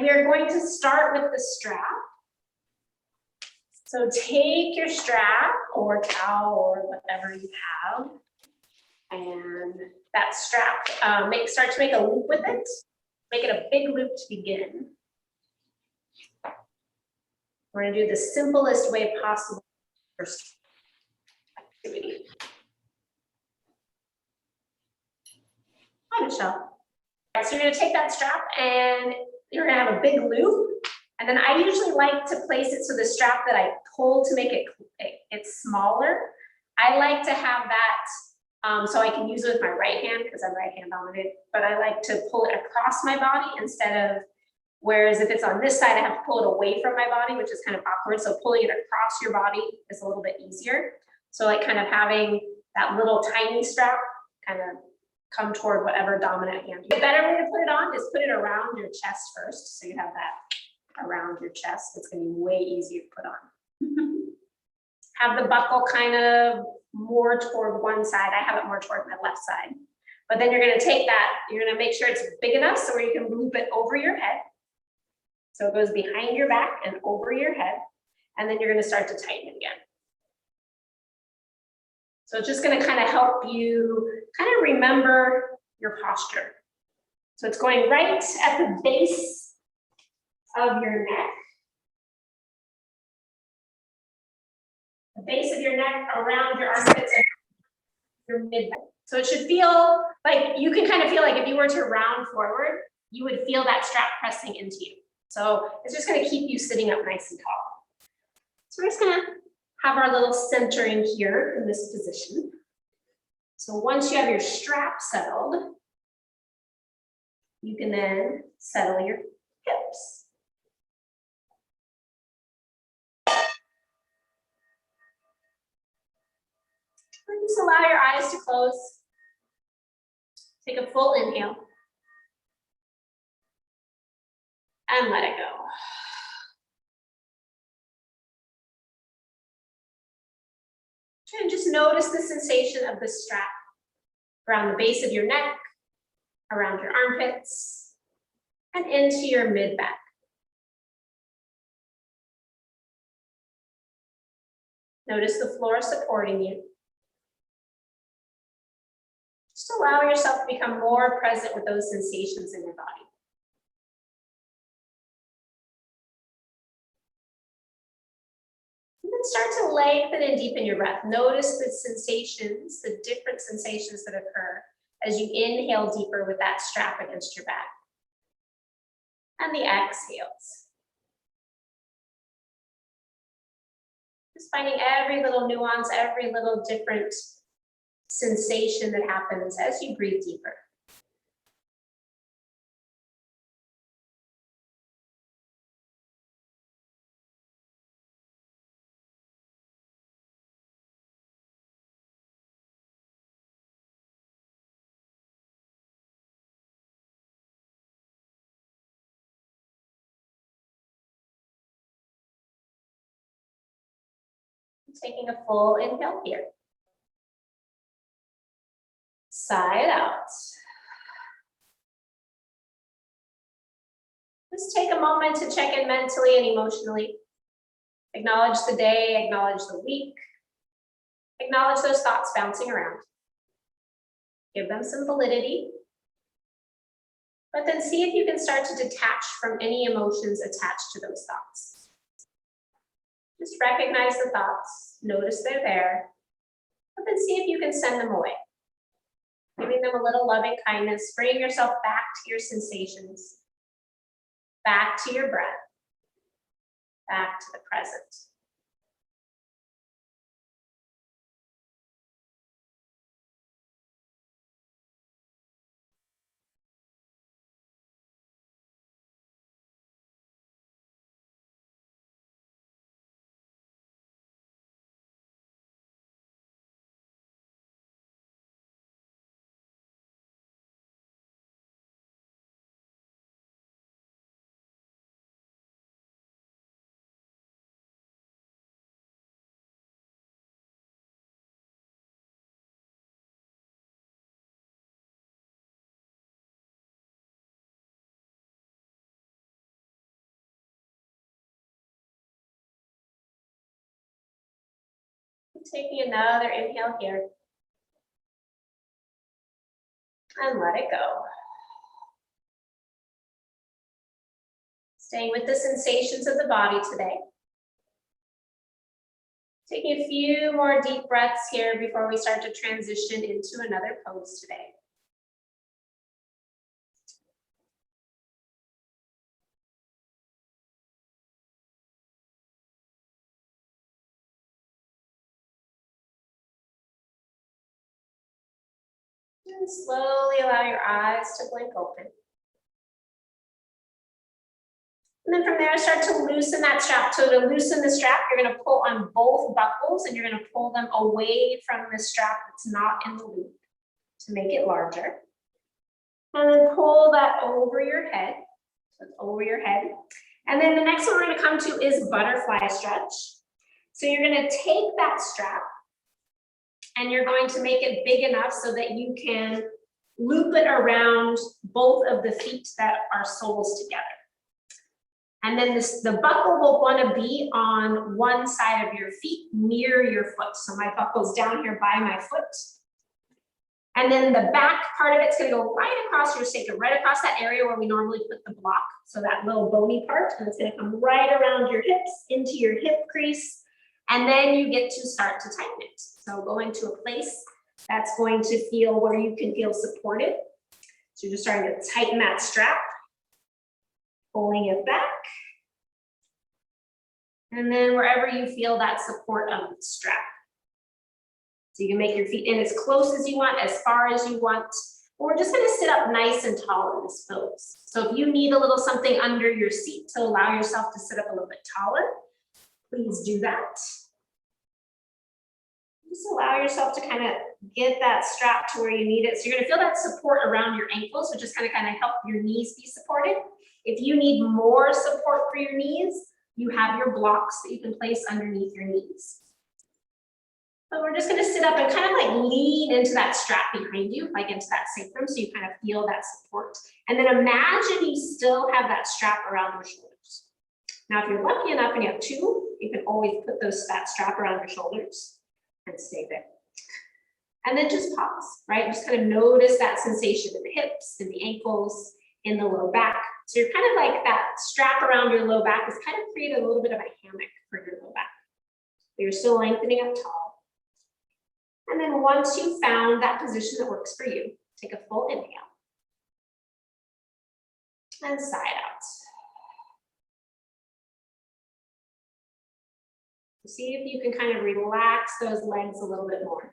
We are going to start with the strap. So take your strap or towel or whatever you have, and that strap, start to make a loop with it. Make it a big loop to begin. We're going to do the simplest way possible first activity. Hi, Michelle. All right, so you're going to take that strap and you're going to have a big loop. And then I usually like to place it so the strap that I pull to make it's smaller. I like to have that so I can use it with my right hand because I'm right hand dominant, but I like to pull it across my body instead of, whereas if it's on this side, I have to pull it away from my body, which is kind of awkward. So pulling it across your body is a little bit easier. So like kind of having that little tiny strap kind of come toward whatever dominant hand. The better way to put it on is put it around your chest first. So you have that around your chest. It's going to be way easier to put on. Have the buckle kind of more toward one side. I have it more toward my left side. But then you're going to take that, you're going to make sure it's big enough so where you can loop it over your head. So it goes behind your back and over your head. And then you're going to start to tighten it again. So it's just going to kind of help you kind of remember your posture. So it's going right at the base of your neck. The base of your neck, around your armpits and your mid-back. So it should feel like, you can kind of feel like if you were to round forward, you would feel that strap pressing into you. So it's just going to keep you sitting up nice and tall. So we're just going to have our little centering here in this position. So once you have your strap settled, you can then settle your hips. Just allow your eyes to close. Take a full inhale. And let it go. And just notice the sensation of the strap around the base of your neck, around your armpits, and into your mid-back. Notice the floor supporting you. Just allow yourself to become more present with those sensations in your body. And then start to lengthen and deepen your breath. Notice the sensations, the different sensations that occur as you inhale deeper with that strap against your back. And the exhales. Just finding every little nuance, every little different sensation that happens as you breathe deeper. Taking a full inhale here. Side out. Just take a moment to check in mentally and emotionally. Acknowledge the day, acknowledge the week. Acknowledge those thoughts bouncing around. Give them some validity. But then see if you can start to detach from any emotions attached to those thoughts. Just recognize the thoughts, notice they're there, but then see if you can send them away. Giving them a little loving kindness, bringing yourself back to your sensations, back to your breath, back to the present. Taking another inhale here. And let it go. Staying with the sensations of the body today. Taking a few more deep breaths here before we start to transition into another pose today. And slowly allow your eyes to blink open. And then from there, start to loosen that strap. So to loosen the strap, you're gonna pull on both buckles and you're gonna pull them away from the strap that's not in the loop to make it larger. And then pull that over your head. So it's over your head. And then the next one we're gonna come to is butterfly stretch. So you're gonna take that strap and you're going to make it big enough so that you can loop it around both of the feet that are soles together. And then the buckle will want to be on one side of your feet near your foot. So my buckle's down here by my foot. And then the back part of it's going to go right across your sacrum, right across that area where we normally put the block. So that little bony part, and it's going to come right around your hips into your hip crease. And then you get to start to tighten it. So go into a place that's going to feel where you can feel supported. So you're just starting to tighten that strap. Pulling it back. And then wherever you feel that support of the strap. So you can make your feet in as close as you want, as far as you want. We're just gonna sit up nice and tall in this pose. So if you need a little something under your seat to allow yourself to sit up a little bit taller, please do that. Just allow yourself to kind of get that strap to where you need it. So you're gonna feel that support around your ankles, which is gonna kind of help your knees be supported. If you need more support for your knees, you have your blocks that you can place underneath your knees. So we're just gonna sit up and kind of like lean into that strap behind you, like into that sacrum, so you kind of feel that support. And then imagine you still have that strap around your shoulders. Now, if you're lucky enough and you have two, you can always put that strap around your shoulders and stay there. And then just pause, right? Just kind of notice that sensation in the hips, in the ankles, in the low back. So you're kind of like that strap around your low back is kind of creating a little bit of a hammock for your low back. But you're still lengthening up tall. And then once you've found that position that works for you, take a full inhale. And sigh it out. See if you can kind of relax those legs a little bit more.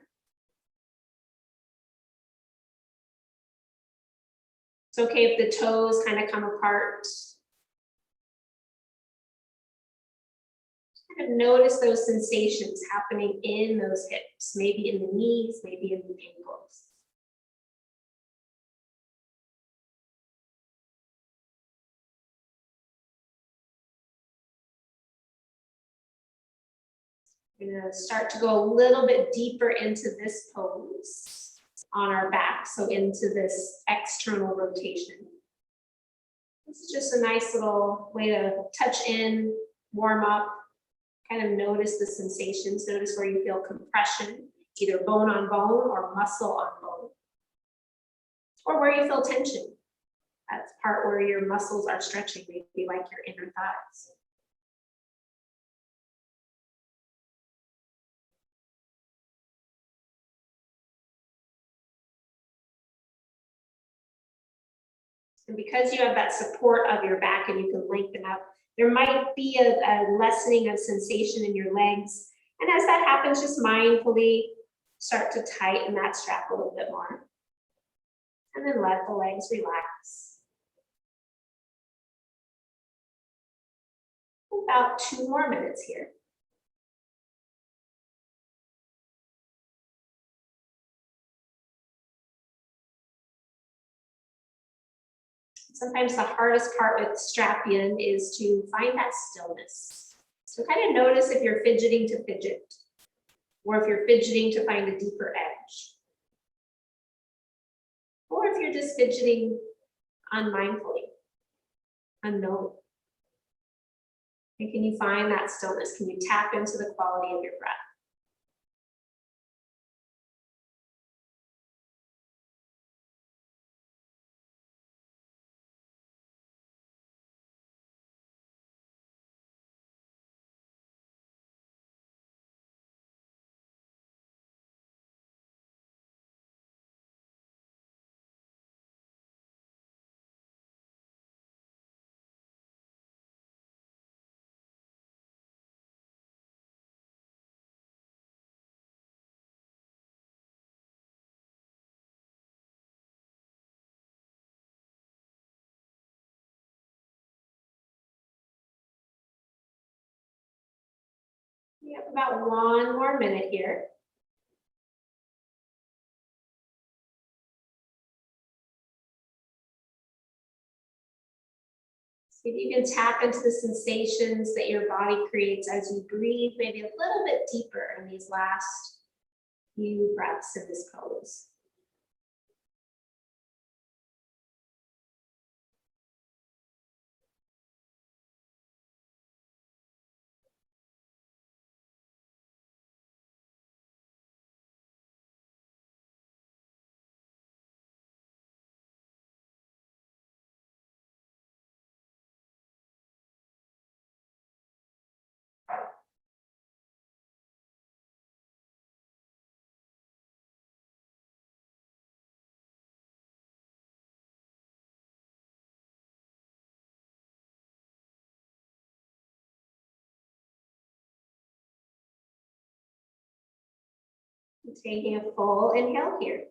It's okay if the toes kind of come apart. Kind of notice those sensations happening in those hips, maybe in the knees, maybe in the ankles. We're going to start to go a little bit deeper into this pose on our back, so into this external rotation. This is just a nice little way to touch in, warm up, kind of notice the sensations, notice where you feel compression, either bone on bone or muscle on bone, or where you feel tension. That's part where your muscles are stretching, maybe like your inner thighs. And because you have that support of your back and you can lengthen up, there might be a lessening of sensation in your legs. And as that happens, just mindfully start to tighten that strap a little bit more. And then let the legs relax. About 2 more minutes here. Sometimes the hardest part with strap-in is to find that stillness. So kind of notice if you're fidgeting to fidget, or if you're fidgeting to find a deeper edge, or if you're just fidgeting unmindfully, unknown. And can you find that stillness? Can you tap into the quality of your breath? About 1 more minute here. See if you can tap into the sensations that your body creates as you breathe, maybe a little bit deeper in these last few breaths of this pose. Taking a full inhale here.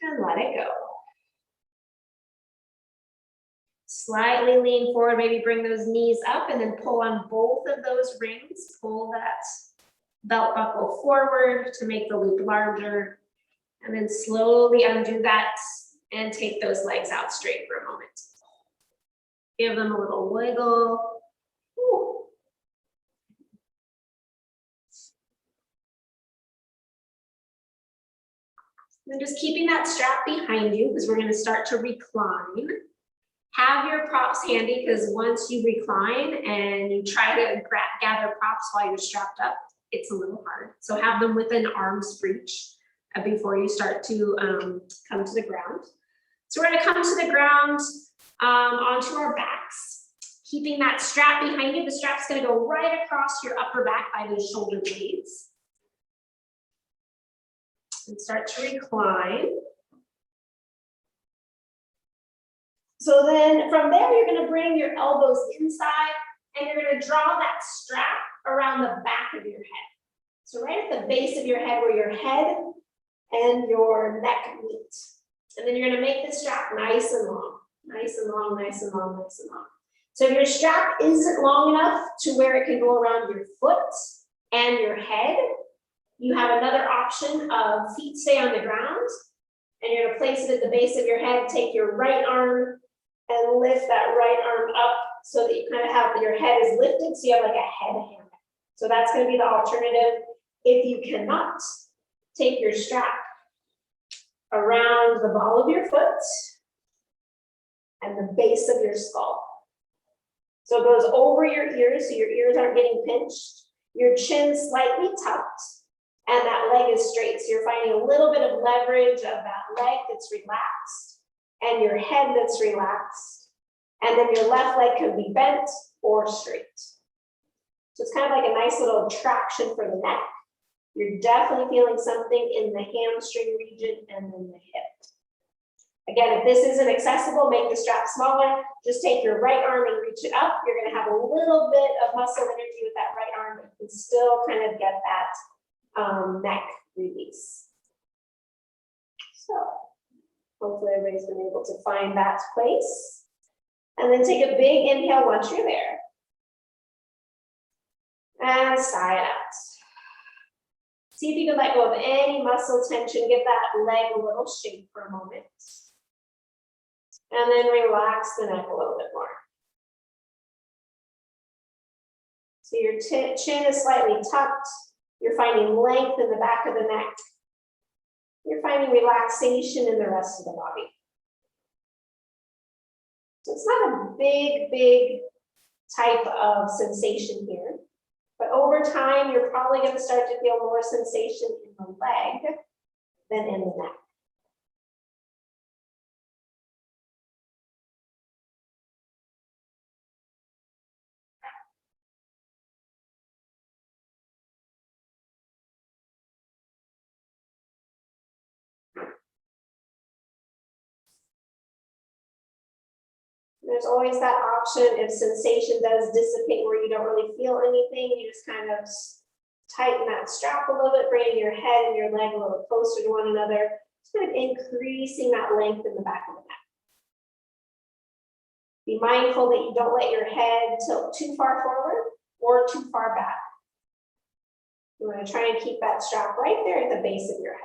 And let it go. Slightly lean forward, maybe bring those knees up and then pull on both of those rings. Pull that belt buckle forward to make the loop larger. And then slowly undo that and take those legs out straight for a moment. Give them a little wiggle. Ooh. And just keeping that strap behind you because we're going to start to recline. Have your props handy because once you recline and you try to gather props while you're strapped up, it's a little hard. So have them within arm's reach before you start to come to the ground. So we're going to come to the ground onto our backs. Keeping that strap behind you, the strap's going to go right across your upper back by those shoulder blades. And start to recline. So then from there, you're going to bring your elbows inside and you're going to draw that strap around the back of your head. So right at the base of your head where your head and your neck meet. And then you're going to make the strap nice and long, nice and long, nice and long, nice and long. So if your strap isn't long enough to where it can go around your foot and your head, you have another option of feet stay on the ground, and you're going to place it at the base of your head. Take your right arm and lift that right arm up so that you kind of have your head is lifted, so you have like a head hammock. So that's going to be the alternative. If you cannot, take your strap around the ball of your foot and the base of your skull. So it goes over your ears, so your ears aren't getting pinched. Your chin slightly tucked. And that leg is straight. So you're finding a little bit of leverage of that leg that's relaxed and your head that's relaxed. And then your left leg can be bent or straight. So it's kind of like a nice little traction for the neck. You're definitely feeling something in the hamstring region and then the hip. Again, if this isn't accessible, make the strap smaller. Just take your right arm and reach it up. You're going to have a little bit of muscle energy with that right arm, but you can still kind of get that neck release. So hopefully everybody's been able to find that place. And then take a big inhale once you're there. And sigh it out. See if you can let go of any muscle tension. Give that leg a little shake for a moment. And then relax the neck a little bit more. So your chin is slightly tucked. You're finding length in the back of the neck. You're finding relaxation in the rest of the body. So it's not a big type of sensation here, but over time, you're probably going to start to feel more sensation in the leg than in the neck. There's always that option if sensation does dissipate where you don't really feel anything, you just kind of tighten that strap a little bit, bringing your head and your leg a little closer to one another, just kind of increasing that length in the back of the neck. Be mindful that you don't let your head tilt too far forward or too far back. You want to try and keep that strap right there at the base of your head.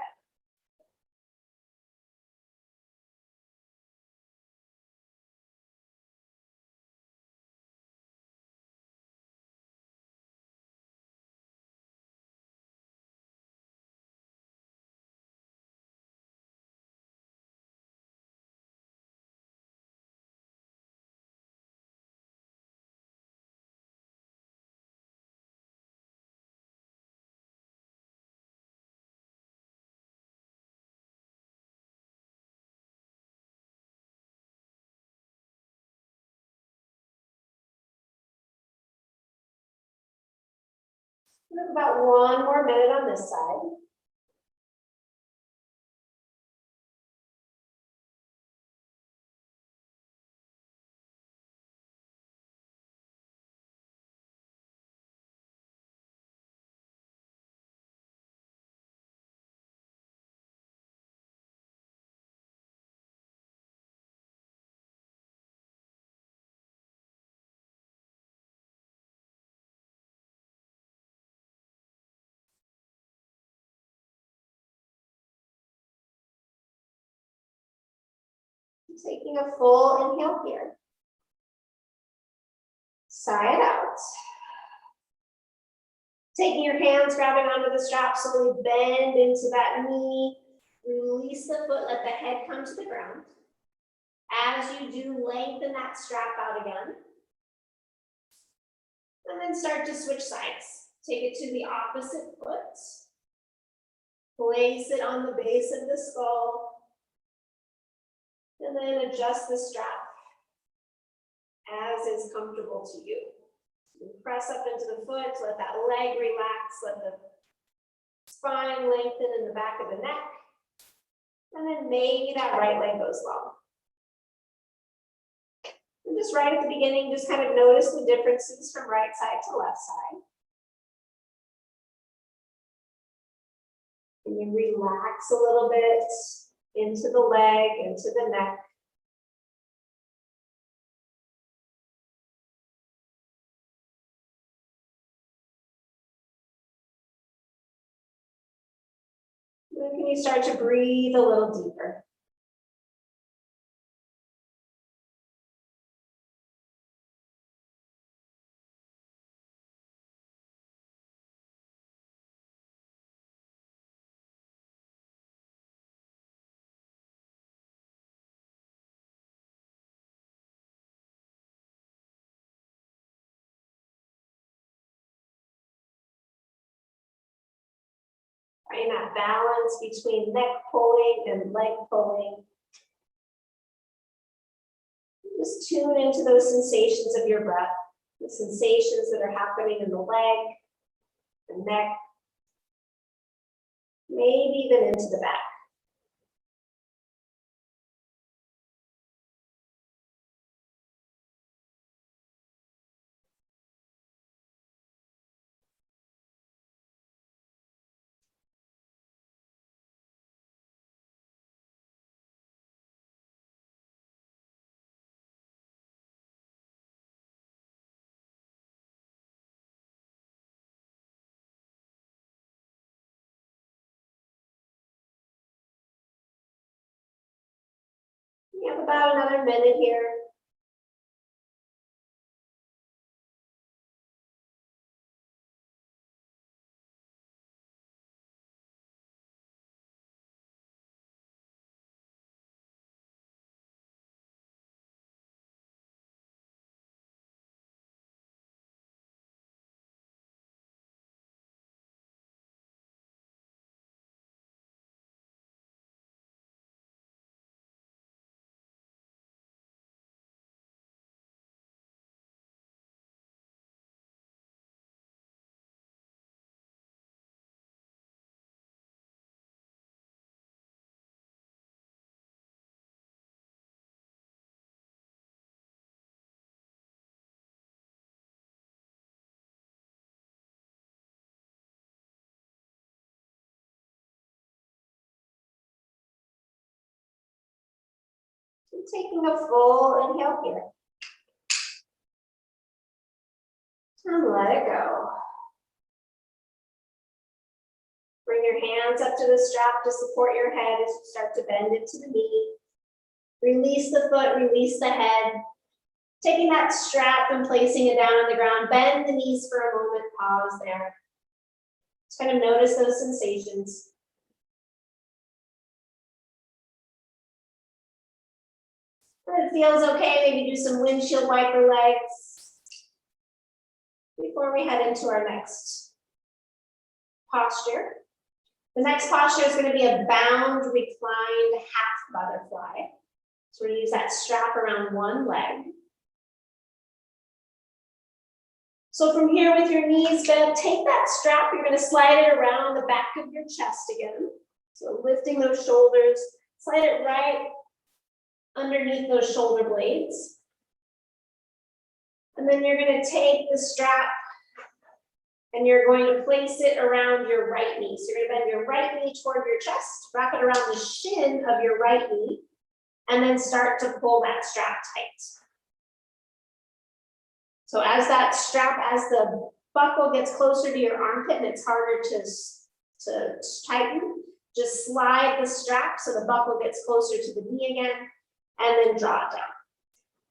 We have about 1 more minute on this side. Taking a full inhale here. Sigh it out. Taking your hands, grabbing onto the strap, slowly bend into that knee. Release the foot, let the head come to the ground. As you do, lengthen that strap out again. And then start to switch sides. Take it to the opposite foot. Place it on the base of the skull. And then adjust the strap as is comfortable to you. You press up into the foot, let that leg relax, let the spine lengthen in the back of the neck. And then maybe that right leg goes long. And just right at the beginning, just kind of notice the differences from right side to left side. And you relax a little bit into the leg, into the neck. Then can you start to breathe a little deeper? Find that balance between neck pulling and leg pulling. Just tune into those sensations of your breath, the sensations that are happening in the leg, the neck, maybe even into the back. We have about another minute here. Taking a full inhale here. And let it go. Bring your hands up to the strap to support your head as you start to bend into the knee. Release the foot, release the head. Taking that strap and placing it down on the ground. Bend the knees for a moment, pause there. Just kind of notice those sensations. If it feels okay, maybe do some windshield wiper legs before we head into our next posture. The next posture is going to be a bound reclined half butterfly. So we're going to use that strap around one leg. So from here with your knees bent, take that strap, you're going to slide it around the back of your chest again. So lifting those shoulders, slide it right underneath those shoulder blades. And then you're going to take the strap and you're going to place it around your right knee. So you're going to bend your right knee toward your chest, wrap it around the shin of your right knee, and then start to pull that strap tight. So as that strap, as the buckle gets closer to your armpit and it's harder to tighten, just slide the strap so the buckle gets closer to the knee again, and then draw it down.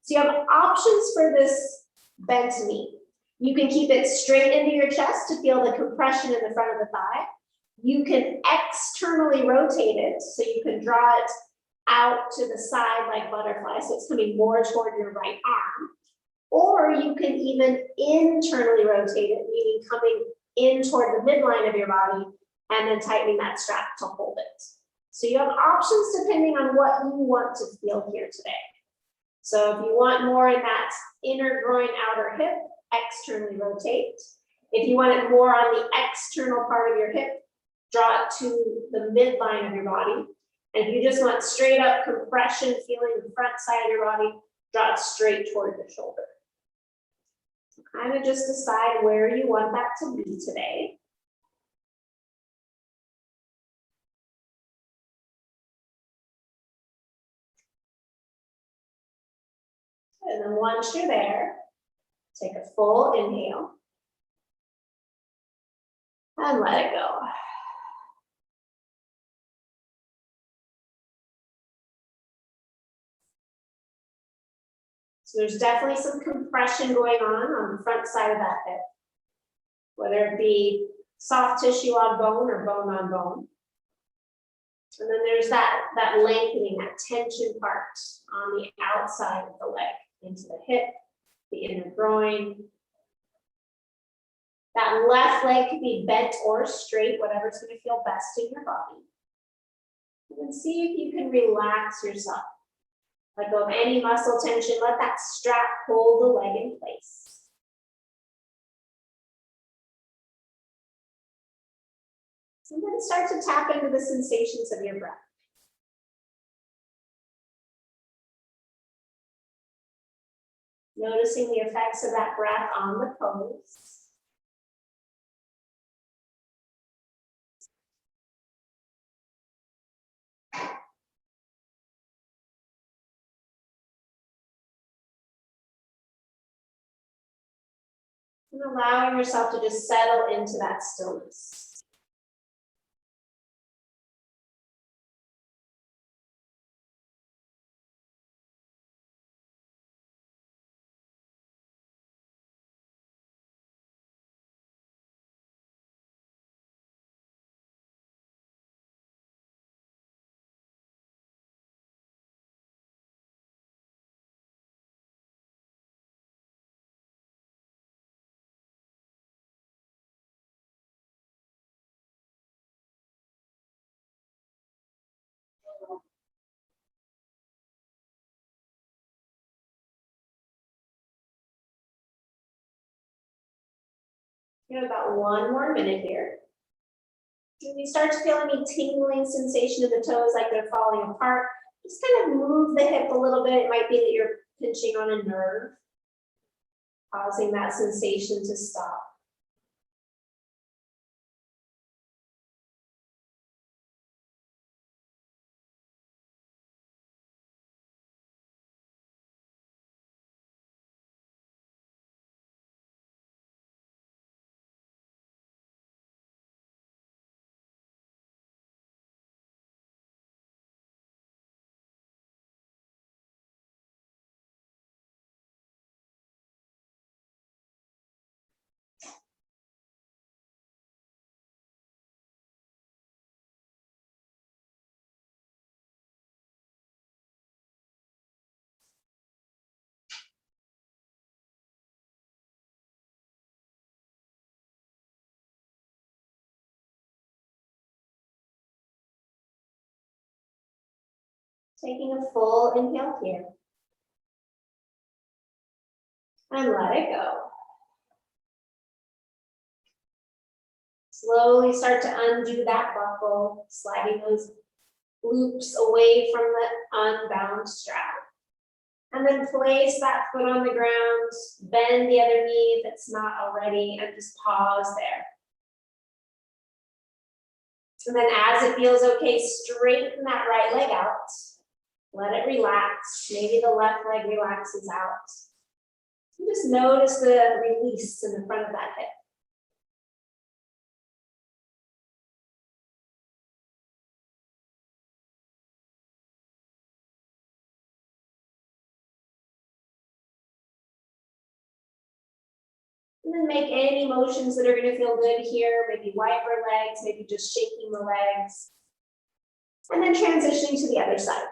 So you have options for this bent knee. You can keep it straight into your chest to feel the compression in the front of the thigh. You can externally rotate it, so you can draw it out to the side like butterfly, so it's coming more toward your right arm. Or you can even internally rotate it, meaning coming in toward the midline of your body and then tightening that strap to hold it. So you have options depending on what you want to feel here today. So if you want more in that inner groin, outer hip, externally rotate. If you want it more on the external part of your hip, draw it to the midline of your body. And if you just want straight up compression, feeling the front side of your body, draw it straight toward the shoulder. So kind of just decide where you want that to be today. And then once you're there, take a full inhale and let it go. So there's definitely some compression going on the front side of that hip, whether it be soft tissue on bone or bone on bone. And then there's that lengthening, that tension part on the outside of the leg, into the hip, the inner groin. That left leg can be bent or straight, whatever's going to feel best in your body. And then see if you can relax yourself. Let go of any muscle tension. Let that strap hold the leg in place. And then start to tap into the sensations of your breath. Noticing the effects of that breath on the pose. And allowing yourself to just settle into that stillness. You have about 1 more minute here. When you start to feel any tingling sensation in the toes like they're falling apart, just kind of move the hip a little bit. It might be that you're pinching on a nerve, causing that sensation to stop. Taking a full inhale here. And let it go. Slowly start to undo that buckle, sliding those loops away from the unbound strap. And then place that foot on the ground, bend the other knee if it's not already, and just pause there. And then as it feels okay, straighten that right leg out. Let it relax. Maybe the left leg relaxes out. And just notice the release in the front of that hip. And then make any motions that are going to feel good here. Maybe wiper legs, maybe just shaking the legs. And then transitioning to the other side.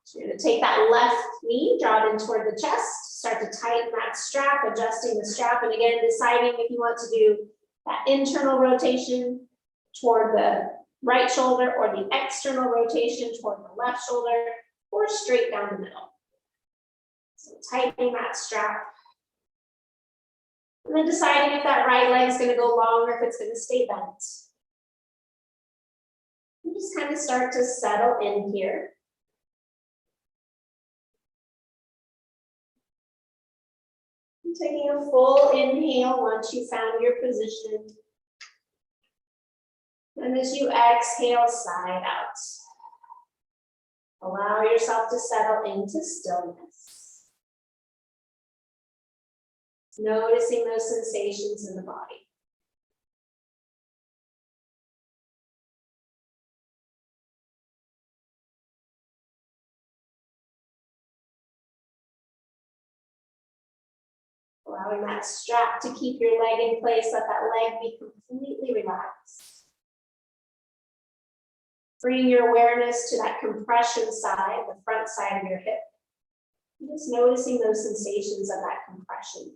So you're going to take that left knee, draw it in toward the chest, start to tighten that strap, adjusting the strap, and again, deciding if you want to do that internal rotation toward the right shoulder or the external rotation toward the left shoulder or straight down the middle. So tightening that strap. And then deciding if that right leg is going to go long or if it's going to stay bent. And just kind of start to settle in here. And taking a full inhale once you found your position. And as you exhale, side out. Allow yourself to settle into stillness. Noticing those sensations in the body. Allowing that strap to keep your leg in place, let that leg be completely relaxed. Bring your awareness to that compression side, the front side of your hip. And just noticing those sensations of that compression.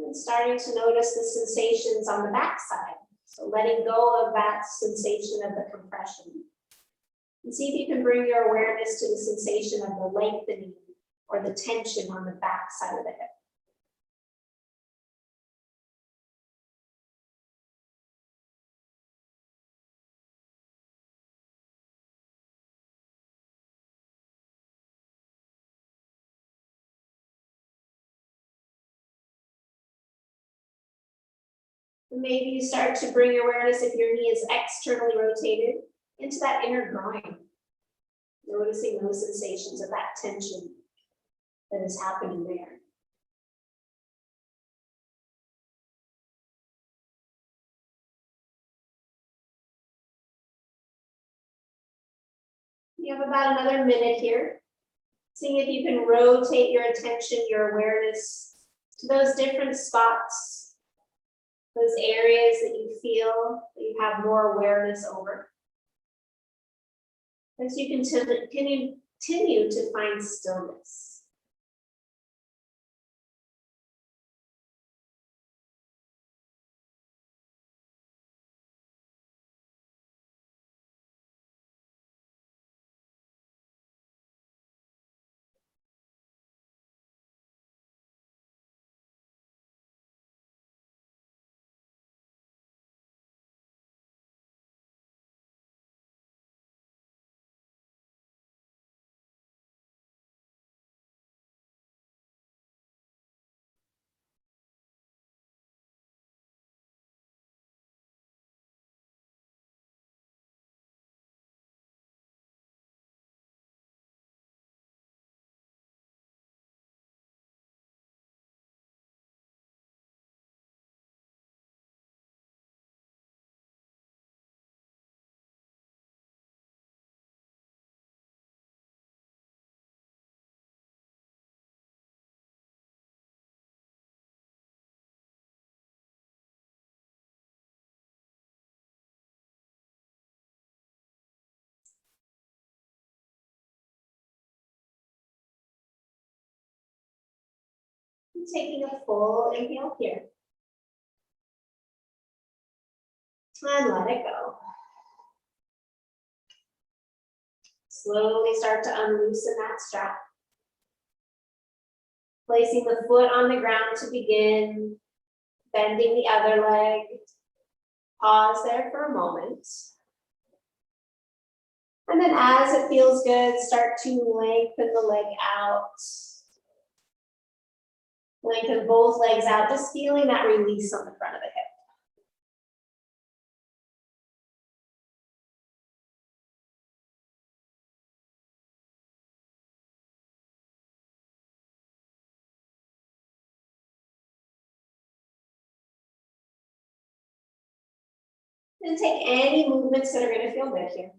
And starting to notice the sensations on the back side. So letting go of that sensation of the compression. And see if you can bring your awareness to the sensation of the lengthening or the tension on the back side of the hip. Maybe you start to bring your awareness, if your knee is externally rotated, into that inner groin. Noticing those sensations of that tension that is happening there. You have about another minute here. Seeing if you can rotate your attention, your awareness to those different spots. Those areas that you feel that you have more awareness over. As you continue to find stillness. Taking a full inhale here. And let it go. Slowly start to unloosen that strap. Placing the foot on the ground to begin, bending the other leg. Pause there for a moment. And then as it feels good, start to lengthen the leg out. Lengthen both legs out, just feeling that release on the front of the hip. And take any movements that are going to feel good here.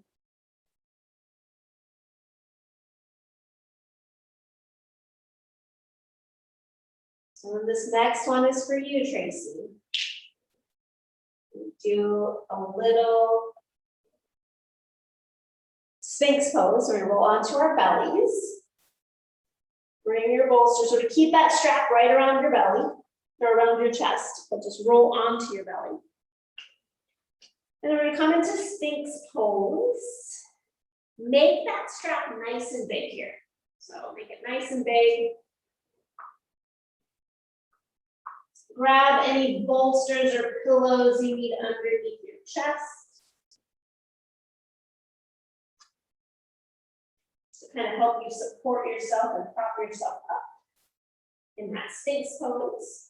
So this next one is for you, Tracy. Do a little Sphinx pose. We're going to roll onto our bellies. Bring your bolster, so to keep that strap right around your belly, or around your chest, but just roll onto your belly. And we're going to come into Sphinx pose. Make that strap nice and big here. So make it nice and big. Grab any bolsters or pillows you need underneath your chest. To kind of help you support yourself and prop yourself up in that Sphinx pose.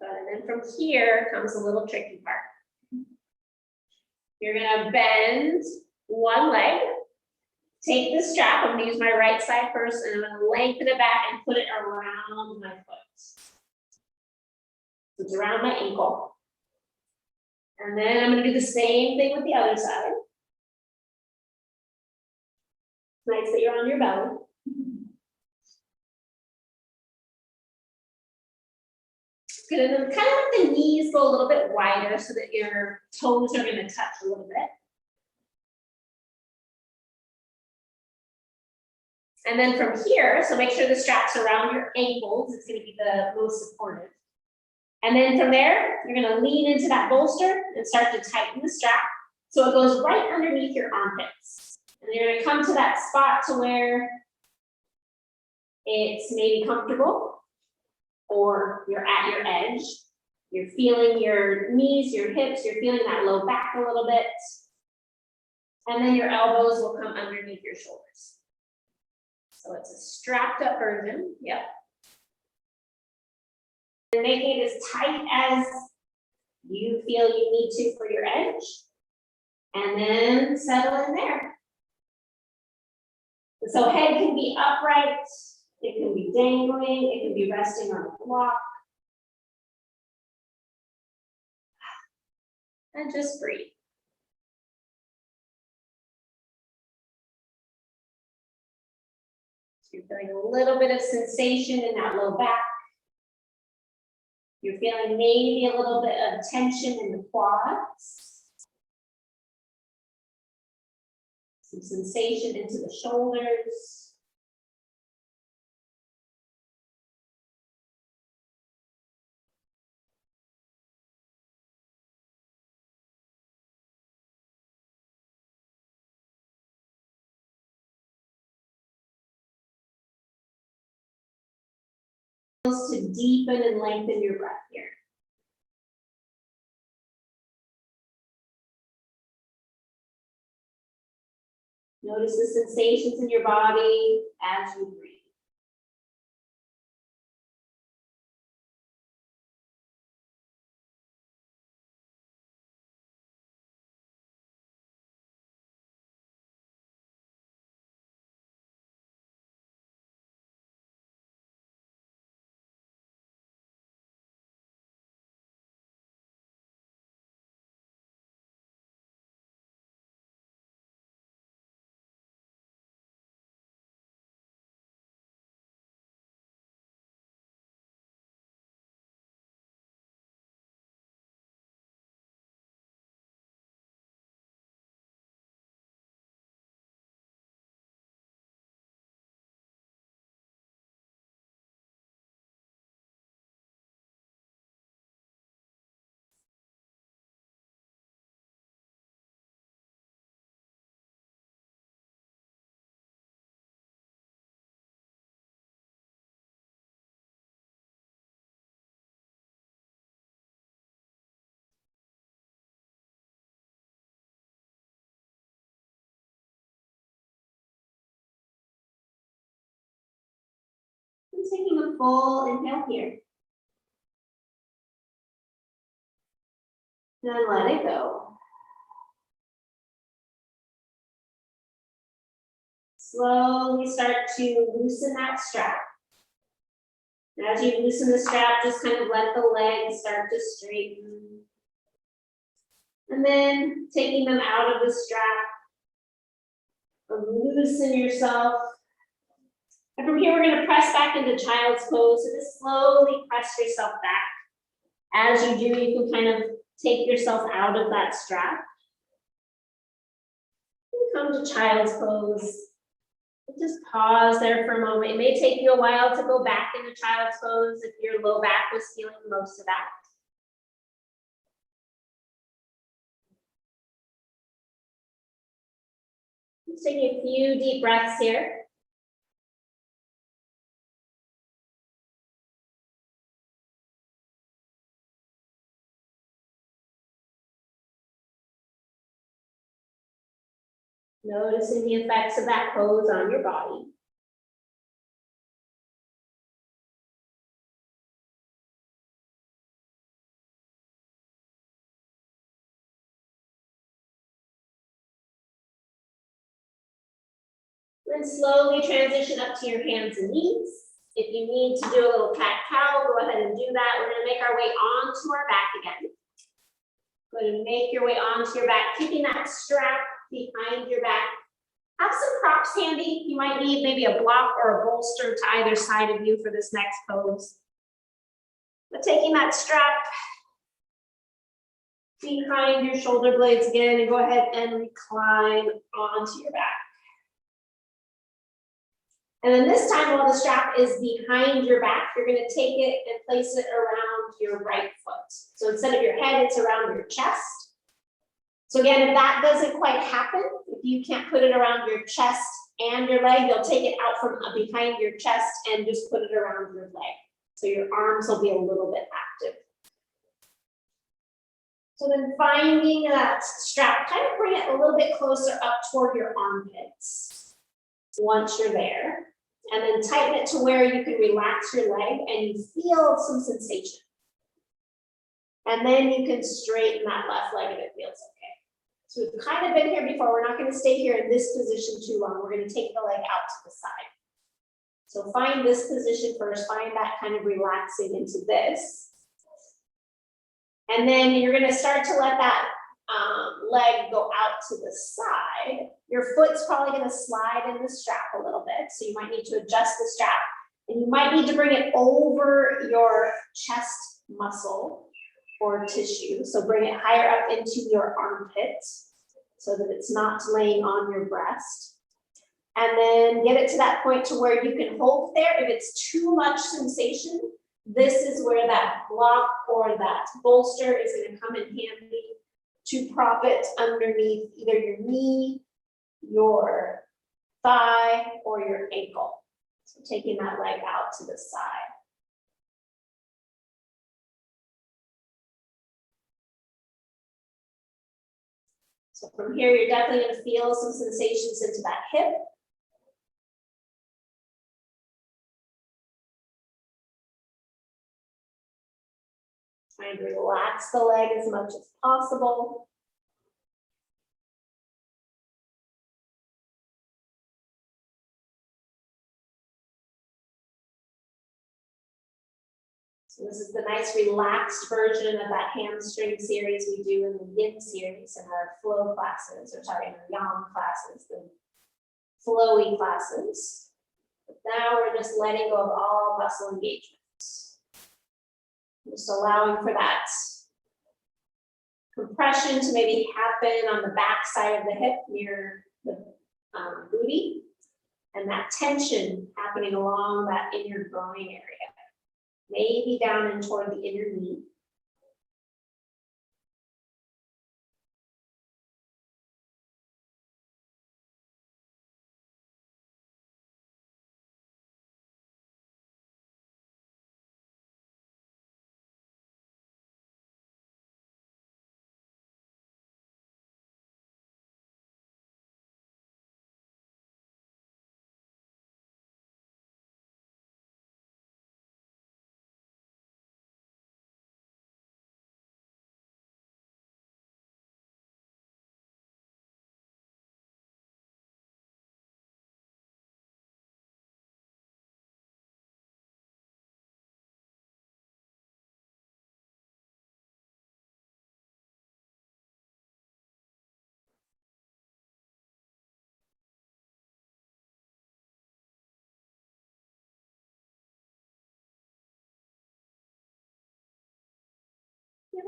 And then from here comes a little tricky part. You're gonna bend one leg, take the strap, I'm gonna use my right side first, and I'm gonna lengthen it back and put it around my foot. So it's around my ankle. And then I'm gonna do the same thing with the other side. Nice that you're on your belly. Good, and then kind of let the knees go a little bit wider so that your toes are going to touch a little bit. And then from here, so make sure the strap's around your ankles, it's going to be the most supportive. And then from there, you're going to lean into that bolster and start to tighten the strap so it goes right underneath your armpits. And you're going to come to that spot to where it's maybe comfortable, or you're at your edge, you're feeling your knees, your hips, you're feeling that low back a little bit. And then your elbows will come underneath your shoulders. So it's a strapped up version, yep. And making it as tight as you feel you need to for your edge. And then settle in there. So head can be upright. It can be dangling, it can be resting on a block. And just breathe. So you're feeling a little bit of sensation in that low back. You're feeling maybe a little bit of tension in the quads. Some sensation into the shoulders. To deepen and lengthen your breath here. Notice the sensations in your body as you breathe. taking a full inhale here. Then let it go. Slowly start to loosen that strap. And as you loosen the strap, just kind of let the legs start to straighten. And then taking them out of the strap, loosen yourself. And from here, we're going to press back into child's pose. So just slowly press yourself back. As you do, you can kind of take yourself out of that strap. And come to child's pose. Just pause there for a moment. It may take you a while to go back into child's pose if your low back was feeling most of that. Just taking a few deep breaths here. Noticing the effects of that pose on your body. Then slowly transition up to your hands and knees. If you need to do a little cat-cow, go ahead and do that. We're going to make our way onto our back again. Go ahead and make your way onto your back, keeping that strap behind your back. Have some props handy. You might need maybe a block or a bolster to either side of you for this next pose. But taking that strap behind your shoulder blades again, and go ahead and recline onto your back. And then this time, while the strap is behind your back, you're going to take it and place it around your right foot. So instead of your head, it's around your chest. So again, if that doesn't quite happen, if you can't put it around your chest and your leg, you'll take it out from behind your chest and just put it around your leg. So your arms will be a little bit active. So then finding that strap, kind of bring it a little bit closer up toward your armpits once you're there. And then tighten it to where you can relax your leg and you feel some sensation. And then you can straighten that left leg if it feels okay. So we've kind of been here before. We're not going to stay here in this position too long. We're going to take the leg out to the side. So find this position first. Find that kind of relaxing into this. And then you're going to start to let that leg go out to the side. Your foot's probably going to slide in the strap a little bit. So you might need to adjust the strap. And you might need to bring it over your chest muscle or tissue. So bring it higher up into your armpits so that it's not laying on your breast. And then get it to that point to where you can hold there. If it's too much sensation, this is where that block or that bolster is going to come in handy to prop it underneath either your knee, your thigh, or your ankle. So taking that leg out to the side. So from here, you're definitely going to feel some sensations into that hip. Trying to relax the leg as much as possible. So this is the nice relaxed version of that hamstring series we do in the yin series in our flow classes, or sorry, in our yang classes, the flowy classes. But now we're just letting go of all muscle engagements. Just allowing for that compression to maybe happen on the back side of the hip near the booty, and that tension happening along that inner groin area. Maybe down in toward the inner knee.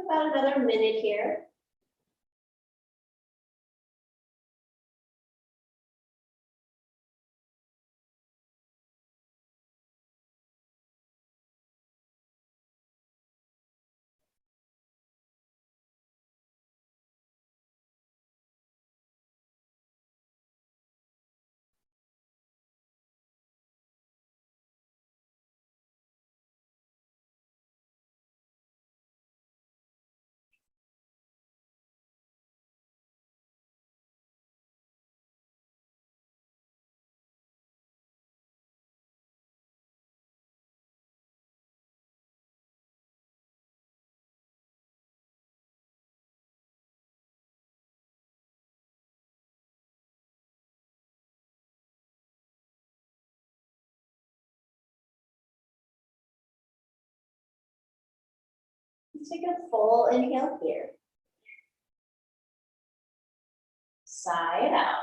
About another minute here. Take a full inhale here. Sigh it out.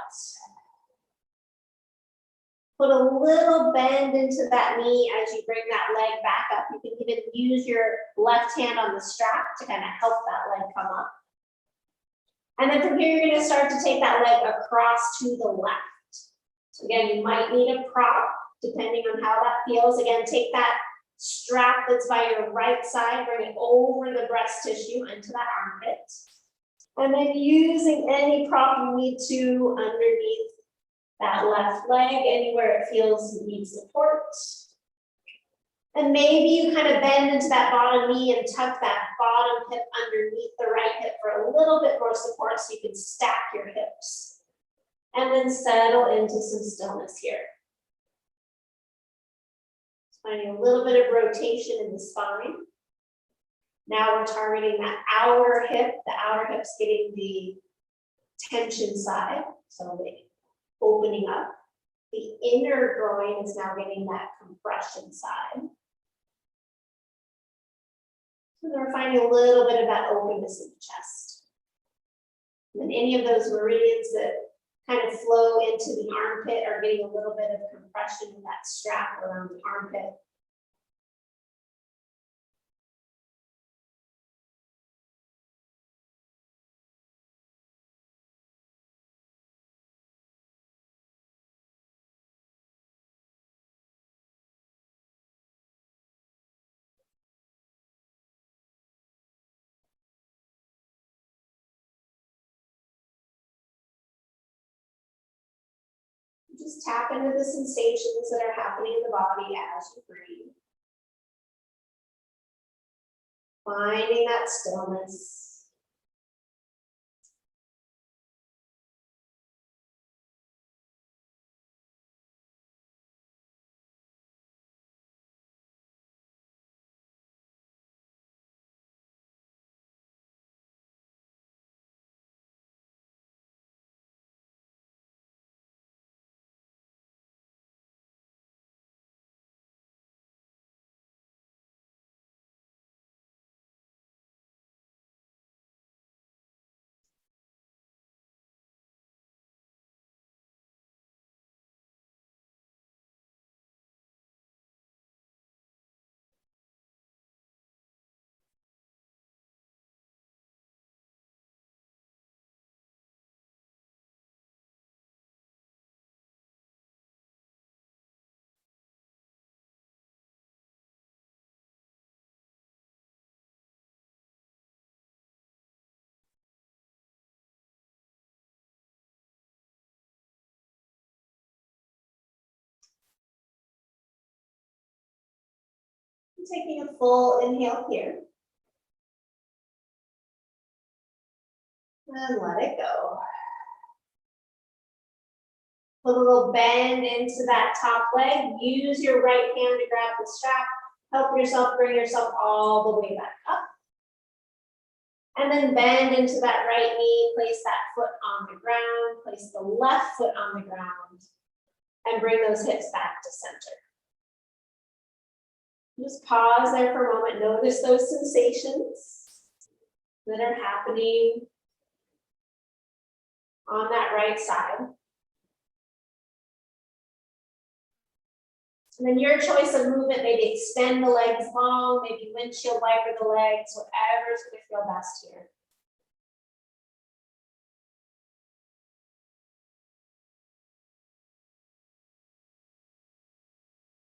Put a little bend into that knee as you bring that leg back up. You can even use your left hand on the strap to kind of help that leg come up. And then from here, you're going to start to take that leg across to the left. So again, you might need a prop depending on how that feels. Again, take that strap that's by your right side, bring it over the breast tissue into that armpit. And then using any prop you need to underneath that left leg, anywhere it feels you need support. And maybe you kind of bend into that bottom knee and tuck that bottom hip underneath the right hip for a little bit more support so you can stack your hips. And then settle into some stillness here. Finding a little bit of rotation in the spine. Now we're targeting that outer hip. The outer hip's getting the tension side, so the opening up. The inner groin is now getting that compression side. So we're finding a little bit of that openness in the chest. And then any of those meridians that kind of flow into the armpit are getting a little bit of compression in that strap around the armpit. Just tap into the sensations that are happening in the body as you breathe. Finding that stillness. Taking a full inhale here. And let it go. Put a little bend into that top leg. Use your right hand to grab the strap. Help yourself bring yourself all the way back up. And then bend into that right knee. Place that foot on the ground. Place the left foot on the ground. And bring those hips back to center. Just pause there for a moment. Notice those sensations that are happening on that right side. And then your choice of movement, maybe extend the legs long, maybe windshield wiper the legs, whatever's going to feel best here.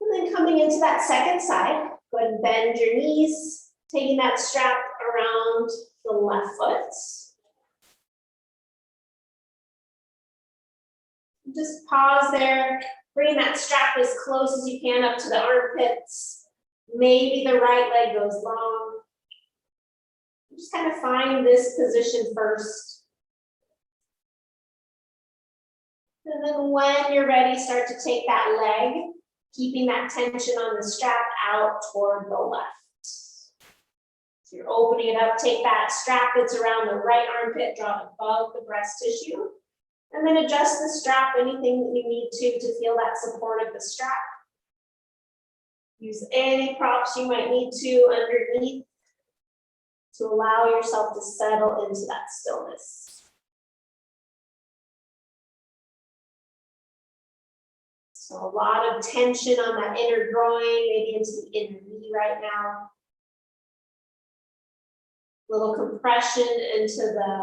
And then coming into that second side, go ahead and bend your knees, taking that strap around the left foot. Just pause there, bring that strap as close as you can up to the armpits. Maybe the right leg goes long. Just kind of find this position first. And then when you're ready, start to take that leg, keeping that tension on the strap out toward the left. So you're opening it up, take that strap that's around the right armpit, draw it above the breast tissue. And then adjust the strap, anything that you need to feel that support of the strap. Use any props you might need to underneath to allow yourself to settle into that stillness. So a lot of tension on that inner groin, maybe into the inner knee right now. Little compression into the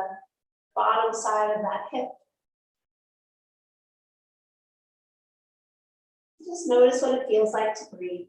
bottom side of that hip. Just notice what it feels like to breathe.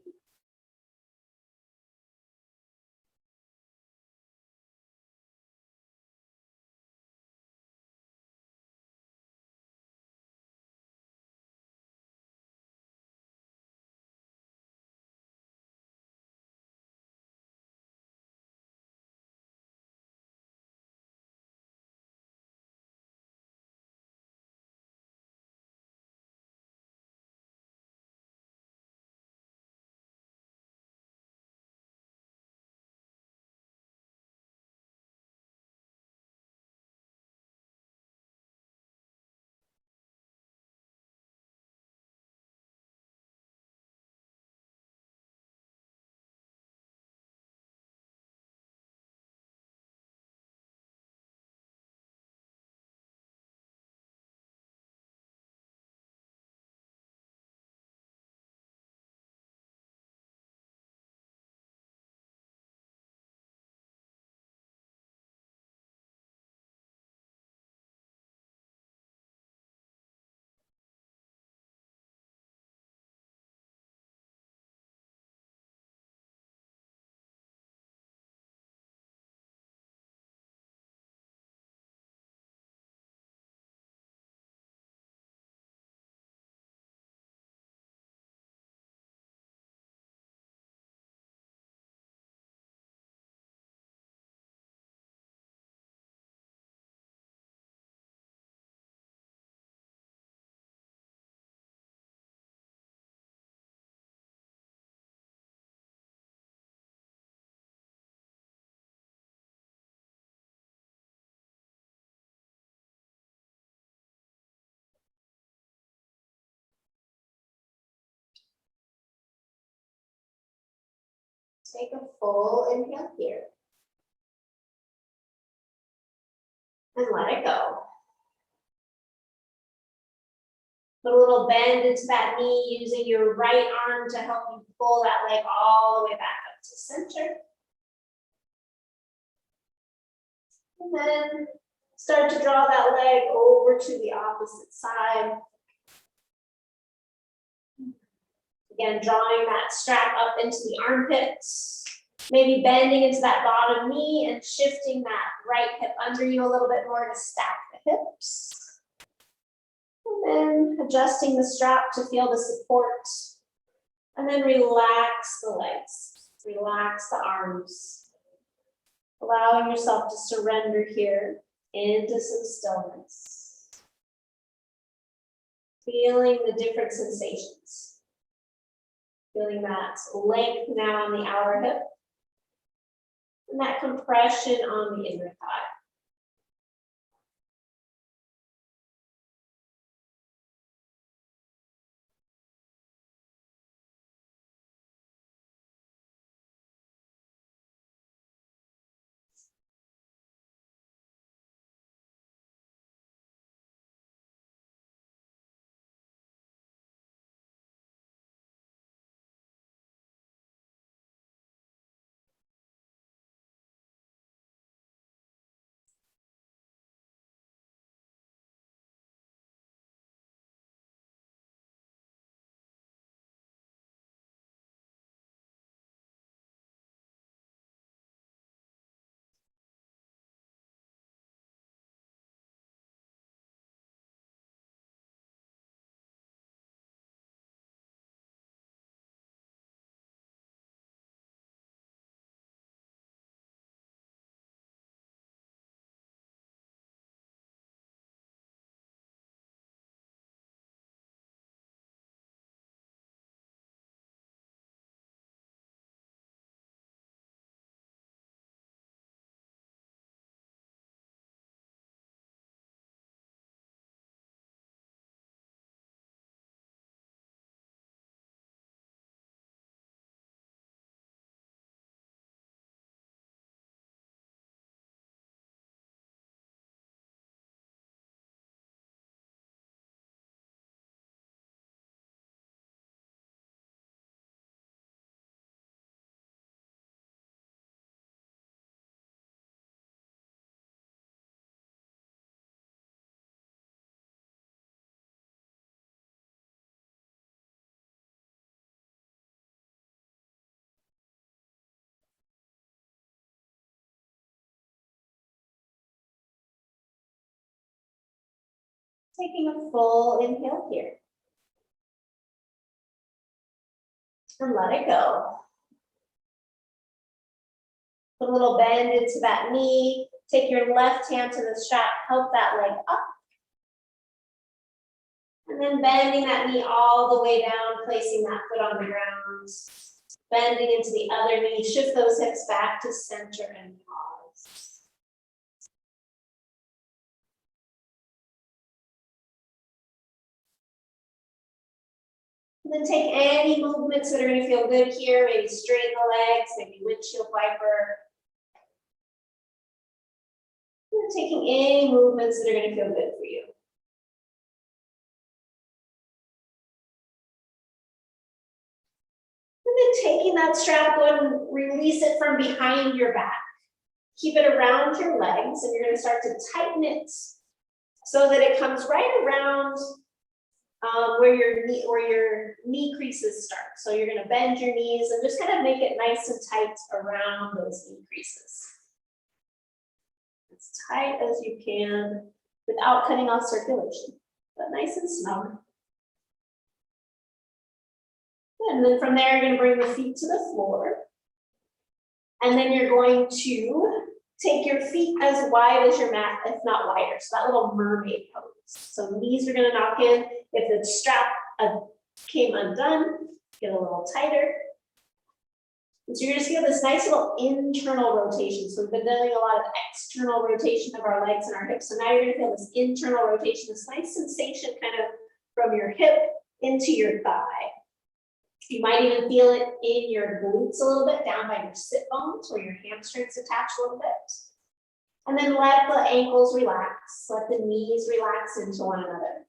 Take a full inhale here. And let it go. Put a little bend into that knee, using your right arm to help you pull that leg all the way back up to center. And then start to draw that leg over to the opposite side. Again, drawing that strap up into the armpits. Maybe bending into that bottom knee and shifting that right hip under you a little bit more to stack the hips. And then adjusting the strap to feel the support. And then relax the legs, relax the arms. Allowing yourself to surrender here into some stillness. Feeling the different sensations. Feeling that length now on the outer hip. And that compression on the inner thigh. Taking a full inhale here. And let it go. Put a little bend into that knee. Take your left hand to the strap, help that leg up. And then bending that knee all the way down, placing that foot on the ground. Bending into the other knee, shift those hips back to center and pause. And then take any movements that are going to feel good here, maybe straighten the legs, maybe windshield wiper. And taking any movements that are going to feel good for you. And then taking that strap, go ahead and release it from behind your back. Keep it around your legs, and you're going to start to tighten it so that it comes right around where your knee creases start. So you're going to bend your knees and just kind of make it nice and tight around those knee creases. As tight as you can without cutting off circulation, but nice and snug. And then from there, you're going to bring the feet to the floor. And then you're going to take your feet as wide as your mat, if not wider. So that little mermaid pose. So knees are going to knock in. If the strap came undone, get a little tighter. And so you're going to feel this nice little internal rotation. So we've been doing a lot of external rotation of our legs and our hips. So now you're going to feel this internal rotation, this nice sensation kind of from your hip into your thigh. You might even feel it in your glutes a little bit, down by your sit bones where your hamstrings attach a little bit. And then let the ankles relax, let the knees relax into one another.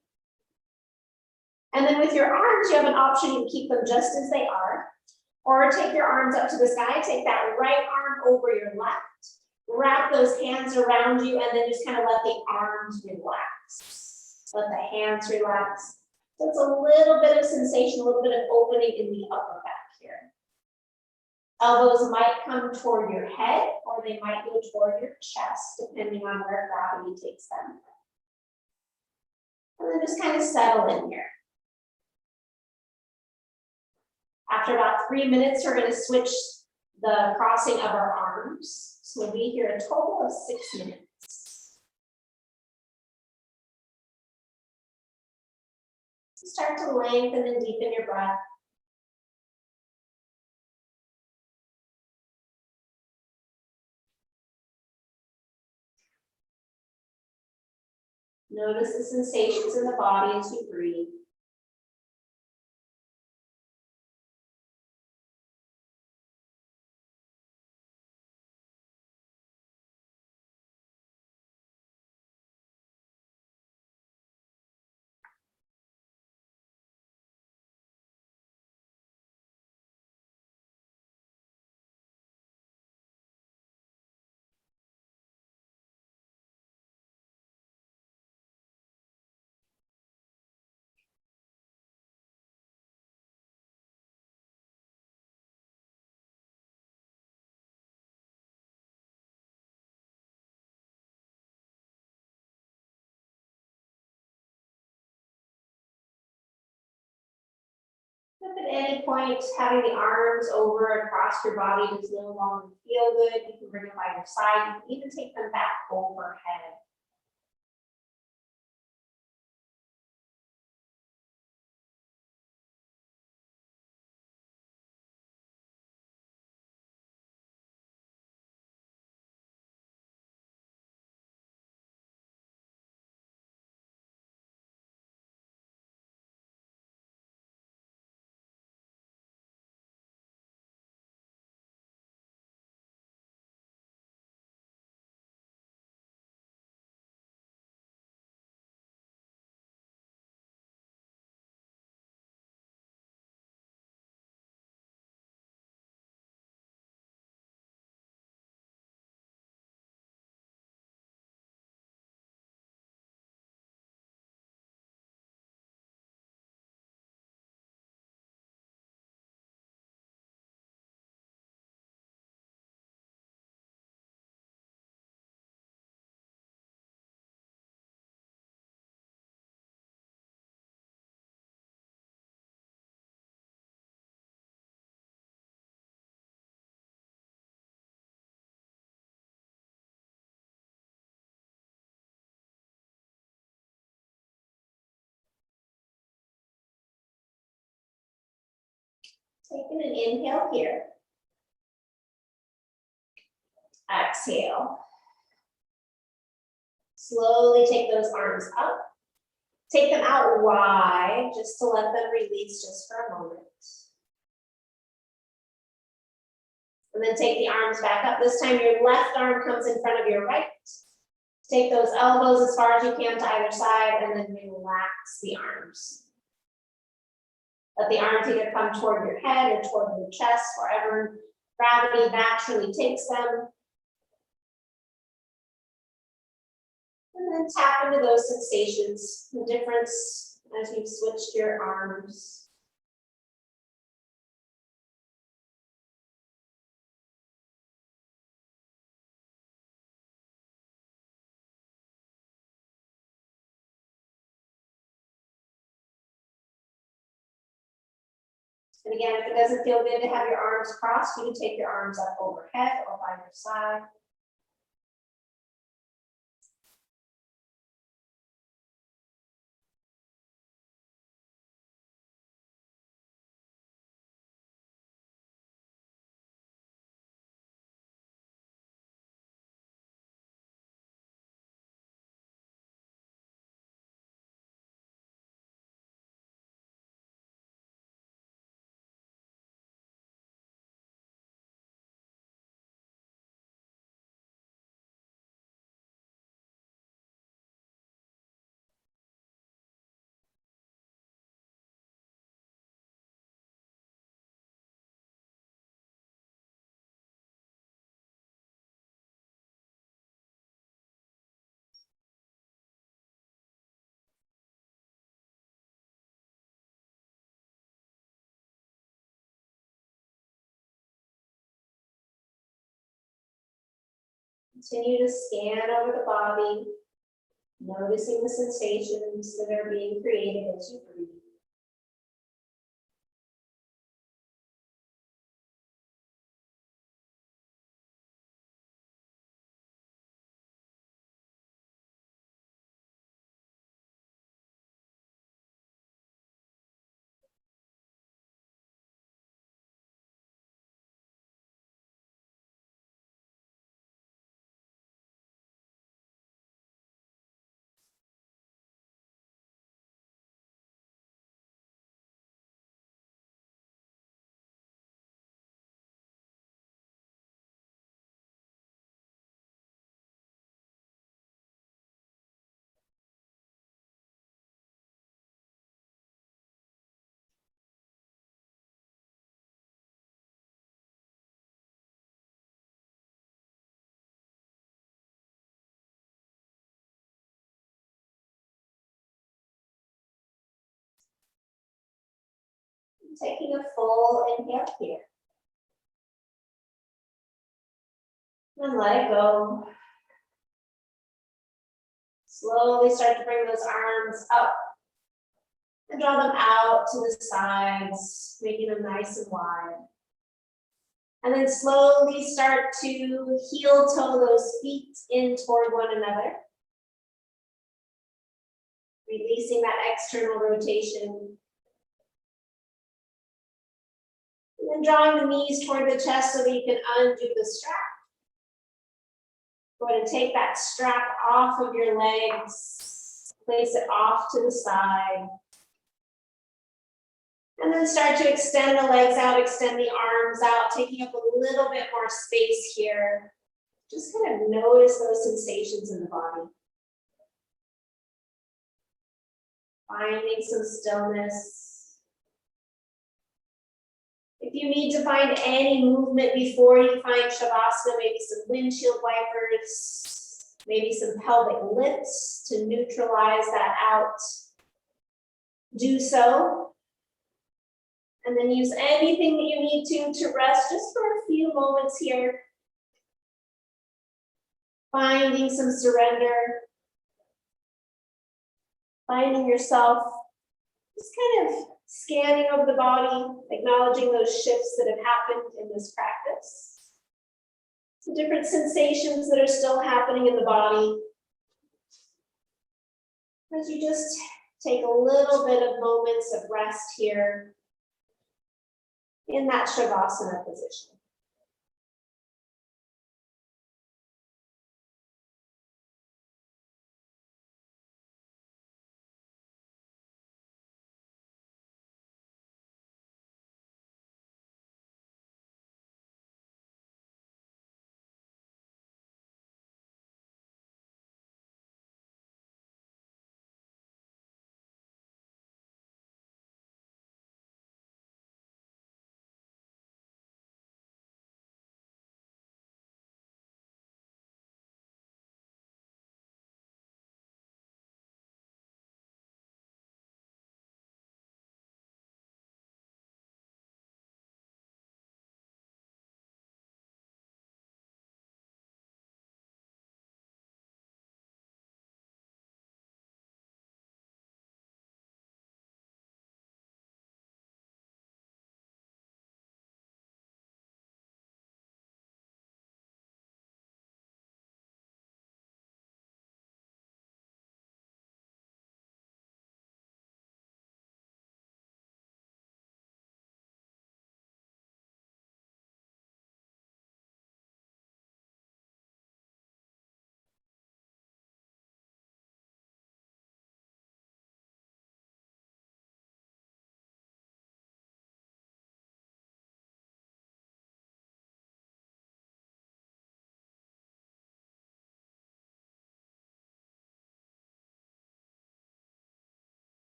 And then with your arms, you have an option. You can keep them just as they are, or take your arms up to the sky, take that right arm over your left, wrap those hands around you, and then just kind of let the arms relax. Let the hands relax. So it's a little bit of sensation, a little bit of opening in the upper back here. Elbows might come toward your head, or they might go toward your chest, depending on where gravity takes them. And then just kind of settle in here. After about 3 minutes, we're going to switch the crossing of our arms. So we'll be here a total of 6 minutes. Start to lengthen and deepen your breath. Notice the sensations in the body as you breathe. If at any point having the arms over across your body does no longer feel good, you can bring them by your side. You can even take them back overhead. Taking an inhale here. Exhale. Slowly take those arms up. Take them out wide, just to let them release just for a moment. And then take the arms back up. This time your left arm comes in front of your right. Take those elbows as far as you can to either side, and then relax the arms. Let the arms either come toward your head or toward your chest, wherever gravity naturally takes them. And then tap into those sensations, the difference as you've switched your arms. And again, if it doesn't feel good to have your arms crossed, you can take your arms up overhead or by your side. Continue to scan over the body, noticing the sensations that are being created as you breathe. Taking a full inhale here. And let it go. Slowly start to bring those arms up and draw them out to the sides, making them nice and wide. And then slowly start to heel toe those feet in toward one another. Releasing that external rotation. And then drawing the knees toward the chest so that you can undo the strap. Go ahead and take that strap off of your legs, place it off to the side. And then start to extend the legs out, extend the arms out, taking up a little bit more space here. Just kind of notice those sensations in the body. Finding some stillness. If you need to find any movement before you find Shavasana, maybe some windshield wipers, maybe some pelvic lifts to neutralize that out, do so. And then use anything that you need to rest just for a few moments here. Finding some surrender. Finding yourself just kind of scanning over the body, acknowledging those shifts that have happened in this practice. Some different sensations that are still happening in the body. As you just take a little bit of moments of rest here. in that Shavasana position.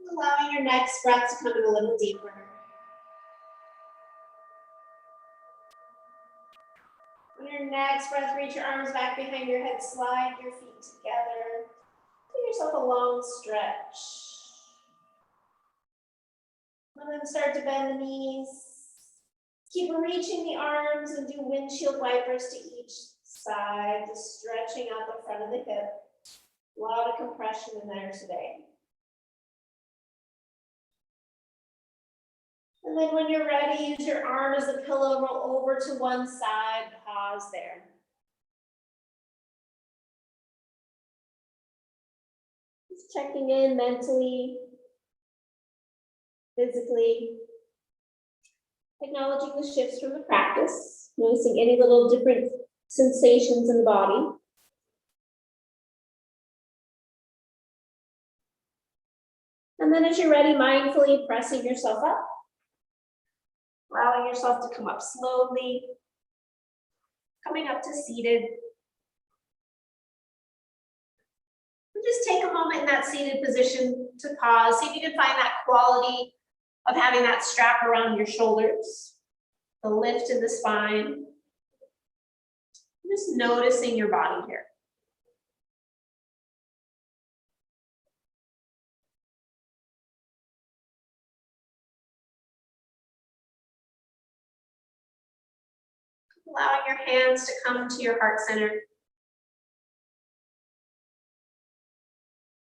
Allowing your next breath to come in a little deeper. On your next breath, reach your arms back behind your head, slide your feet together. Give yourself a long stretch. And then start to bend the knees. Keep reaching the arms and do windshield wipers to each side, just stretching out the front of the hip. A lot of compression in there today. And then when you're ready, use your arm as a pillow, roll over to one side, pause there. Just checking in mentally, physically, acknowledging the shifts from the practice, noticing any little different sensations in the body. And then as you're ready, mindfully pressing yourself up. Allowing yourself to come up slowly, coming up to seated. And just take a moment in that seated position to pause. See if you can find that quality of having that strap around your shoulders, the lift in the spine. Just noticing your body here. Allowing your hands to come to your heart center.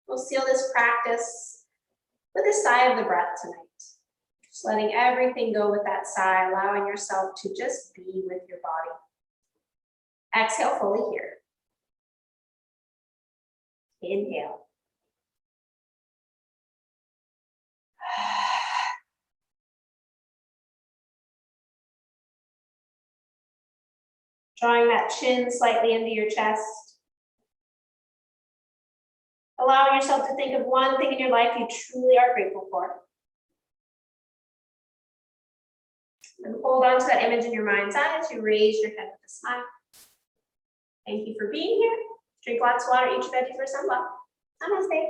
We'll seal this practice with a sigh of the breath tonight. Just letting everything go with that sigh, allowing yourself to just be with your body. Exhale fully here. Inhale. Drawing that chin slightly into your chest. Allowing yourself to think of one thing in your life you truly are grateful for. And hold on to that image in your mind's eye as you raise your head with a smile. Thank you for being here. Drink lots of water, eat your veggies for sunblock. Namaste.